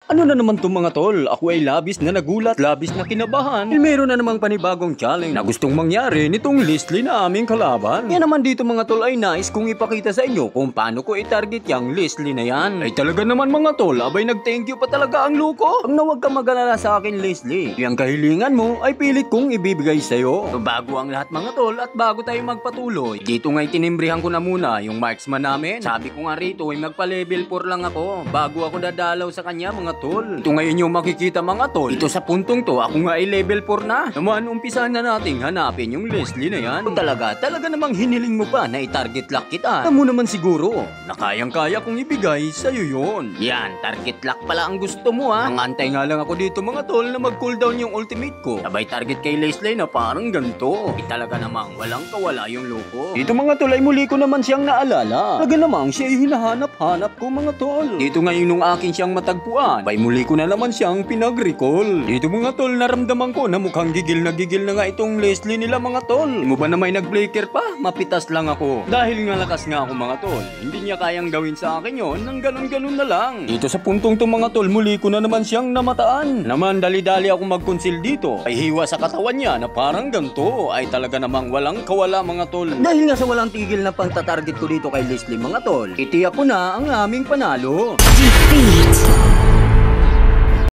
Ano na naman to mga tol? Ako ay labis na nagulat, labis na kinabahan. Meron na namang panibagong challenge na gustong mangyari nitong Leslie na aming kalaban. Yan naman dito mga tol ay nice kung ipakita sa inyo kung paano ko i-target yung Leslie na yan. Ay talaga naman mga tol, abay nag-thank you pa talaga ang Luko. Ang nawag ka mag-alala sa akin Leslie, yung kahilingan mo ay pilit kong ibibigay sa'yo. So, bago ang lahat mga tol at bago tayo magpatuloy, dito nga'y tinimbrihan ko na muna yung marksman namin. Sabi ko nga rito ay magpa-level 4 lang ako bago ako dadalaw sa kanya mga tol. Ito ngayon yung makikita mga tol. Ito sa puntong to, ako nga ay level 4 na. Naman, umpisa na nating hanapin yung Leslie na yan. Kung talaga namang hiniling mo pa na i-target lock kita. Alam mo naman siguro na kayang-kaya kong ibigay sa'yo yun. Yan, target lock pala ang gusto mo ha. Nangantay nga lang ako dito mga tol na mag-cooldown yung ultimate ko. Sabay target kay Leslie na parang ganito. Talaga namang walang kawala yung loko. Dito mga tol ay muli ko naman siyang naalala. Talaga namang siya ay hinahanap-hanap ko mga tol. Dito ngayon nung akin siyang matagpuan, ay muli ko na naman siyang pinag-recall. Dito mga tol, naramdaman ko na mukhang gigil na nga itong Leslie nila mga tol. Mo ba na may nag-blaker pa? Mapitas lang ako. Dahil nga lakas nga ako mga tol, hindi niya kayang gawin sa akin yon nang ganun-ganun na lang. Dito sa puntong to mga tol, muli ko na naman siyang namataan. Naman dali-dali ako mag-conceal dito. Ay hiwa sa katawan niya na parang ganto. Ay talaga namang walang kawala mga tol. Dahil nga sa walang tigil na pagtatarget ko dito kay Leslie mga tol, itiyak ko na ang aming panalo. Defeat.